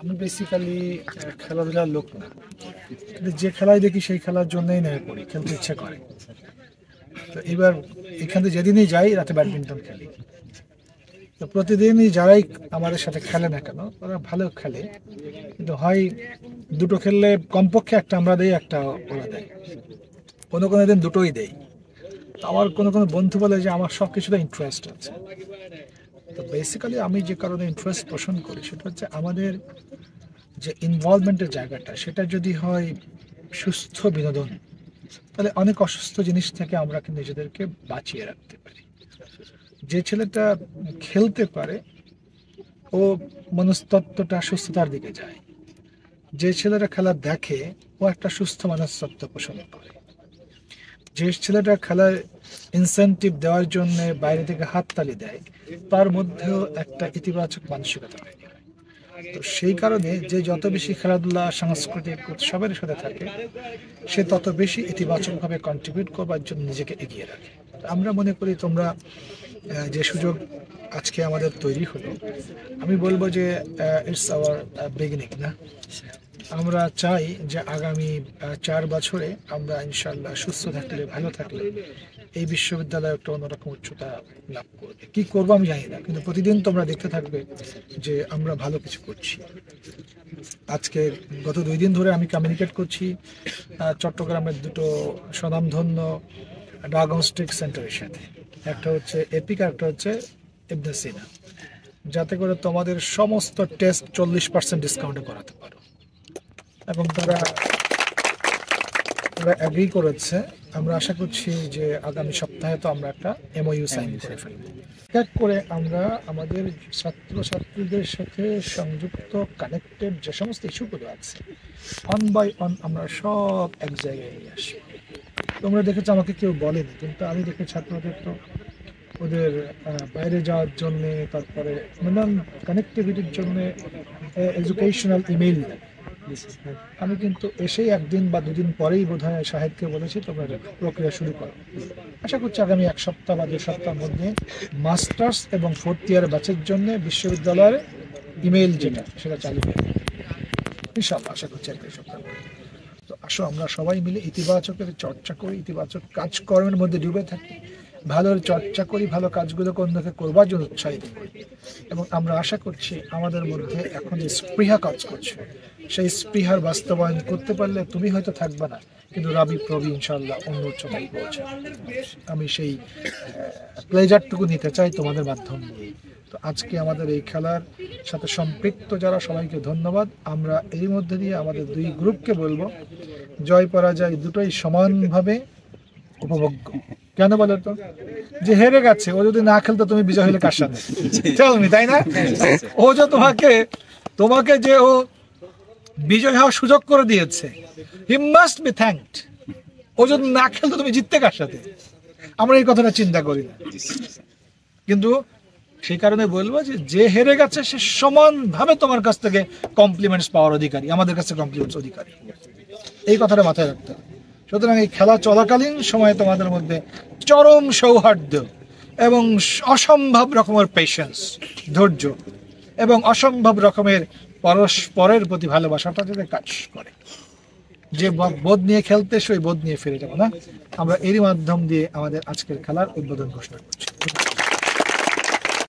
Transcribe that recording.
আমি বেসিক্যালি খেলাধুলার লোক না, কিন্তু যে খেলায় দেখি সেই খেলার জন্যই নেমে পড়ি, খেলতে ইচ্ছে করে। তো এবার এখান থেকে যেদিনই যাই রাতে ব্যাডমিন্টন খেলি। তো প্রতিদিনই যারাই আমাদের সাথে খেলে না কেন ওরা ভালো খেলে, কিন্তু হয় দুটো খেললে কমপক্ষে একটা আমরা দেই, একটা ওরা দেয়, কোনো কোনো দিন দুটোই দেই। তো আমার কোনো কোনো বন্ধু বলে যে আমার সব কিছুতে ইন্টারেস্ট আছে। তো বেসিক্যালি আমি যে কারণে ইন্টারেস্ট পোষণ করি সেটা হচ্ছে আমাদের যে ইনভলভমেন্টের জায়গাটা, সেটা যদি হয় সুস্থ বিনোদন, তাহলে অনেক অসুস্থ জিনিস থেকে আমরা কিন্তু নিজেদেরকে বাঁচিয়ে রাখতে পারি। যে ছেলেটা খেলতে পারে ও মনস্তত্ত্বটা সুস্থতার দিকে যায়, যে ছেলেটা খেলা দেখে ও একটা সুস্থ মনস্তত্ত্ব পোষণ করে, যে ছেলেটা খেলার ইনসেন্টিভ দেওয়ার জন্য বাইরে থেকে হাততালি দেয় তার মধ্যেও একটা ইতিবাচক মানসিকতা তৈরি হয়। তো সেই কারণে যে যত বেশি খেলাধুলা সাংস্কৃতিক উৎসবের সাথে থাকে সে তত বেশি ইতিবাচকভাবে কন্ট্রিবিউট করবার জন্য নিজেকে এগিয়ে রাখে। আমরা মনে করি তোমরা যে সুযোগ আজকে আমাদের তৈরি হলো, আমি বলবো যে ইটস আওয়ার বিগিনিং না। আমরা চাই যে আগামী 4 বছরে আমরা ইনশাল্লাহ সুস্থ থাকলে, ভালো থাকলে এই বিশ্ববিদ্যালয় একটা অন্যরকম উচ্চতা লাভ করবে। কি করবো আমি জানি না, কিন্তু প্রতিদিন তোমরা দেখতে থাকবে যে আমরা ভালো কিছু করছি। আজকে গত 2 দিন ধরে আমি কমিউনিকেট করছি চট্টগ্রামের দুটো স্বনামধন্য ডায়াগনস্টিক সেন্টারের সাথে, একটা হচ্ছে এপিক, একটা হচ্ছে ইবনে সিনা, যাতে করে তোমাদের সমস্ত টেস্ট 40% ডিসকাউন্টে করাতে পারো। এবং তারা অ্যাগ্রি করেছে। আমরা আশা করছি যে আগামী সপ্তাহে তো আমরা একটা এমওইউ সাইন করে ফেলবো। এক করে আমরা আমাদের ছাত্রছাত্রীদের সাথে সংযুক্ত, কানেক্টেড যে সমস্ত ইস্যুগুলো আছে অন বাই অন আমরা সব এক জায়গায় নিয়ে আসি। তোমরা দেখেছো আমাকে কেউ বলেনি, কিন্তু আমি দেখে ছাত্রদের তো ওদের বাইরে যাওয়ার জন্যে, তারপরে নানান কানেক্টিভিটির জন্যে এডুকেশনাল ইমেইল দেয়। আমি কিন্তু এসেই 1 দিন বা 2 দিন পরেই বোধহয় সাহেবকে বলেছি তোমরা প্রক্রিয়া শুরু করো। আশা করছি আগামী 1 সপ্তাহ বা 2 সপ্তাহের মধ্যে মাস্টার্স এবং 4th ইয়ার ব্যাচের জন্য বিশ্ববিদ্যালয়ের ইমেইল যেটা সেটা চালু হবে ইনশাআল্লাহ। আশা করছি 1 সপ্তাহ। তো আসো আমরা সবাই মিলে ইতিবাচকের চর্চা করি, ইতিবাচক কাজকর্মের মধ্যে ডুবে থাকি, ভালোর চর্চা করি, ভালো কাজগুলোকে অন্যকে করবার জন্য উৎসাহিত করি। এবং আমরা আশা করছি আমাদের মধ্যে এখন যে স্পৃহা কাজ করছে সেই স্পৃহার বাস্তবায়ন করতে পারলে তুমি হয়তো থাকবে না, কিন্তু রাবি প্রবি ইনশাল্লাহ অন্য উচ্চতায় পৌঁছে। আমি সেই প্লেজারটুকু নিতে চাই তোমাদের মাধ্যম দিয়ে। তো আজকে আমাদের এই খেলার সাথে সম্পৃক্ত যারা সবাইকে ধন্যবাদ। আমরা এর মধ্যে দিয়ে আমাদের 2 গ্রুপকে বলবো জয় পরাজয় দুটোই সমানভাবে উপভোগ্য। কেন বলো তো? যে হেরে গেছে ও যদি না খেলতো তুমি বিজয় হলে কার সাথে? তাই না? ও যে তোমাকে যে ও বিজয় হওয়ার সুযোগ করে দিয়েছে, হি মাস্ট বি থ্যাঙ্কড। ও যদি না খেলতো তুমি জিততে কার সাথে? আমরা এই কথাটা চিন্তা করি না, কিন্তু সেই কারণে বলবো যে হেরে গেছে সে সমানভাবে তোমার কাছ থেকে কমপ্লিমেন্টস পাওয়ার অধিকারী, আমাদের কাছে কমপ্লিমেন্টস অধিকারী। এই কথাটা মাথায় রাখতে হবে। সুতরাং এই খেলা চলাকালীন সময়ে তোমাদের মধ্যে চরম সৌহার্দ্য এবং অসম্ভব রকমের পেশেন্স, ধৈর্য এবং অসম্ভব রকমের পরস্পরের প্রতি ভালোবাসাটা যাতে কাজ করে। যে বোধ নিয়ে খেলতে সেই বোধ নিয়ে ফিরে যাবো না। আমরা এরই মাধ্যম দিয়ে আমাদের আজকের খেলার উদ্বোধন ঘোষণা করছি।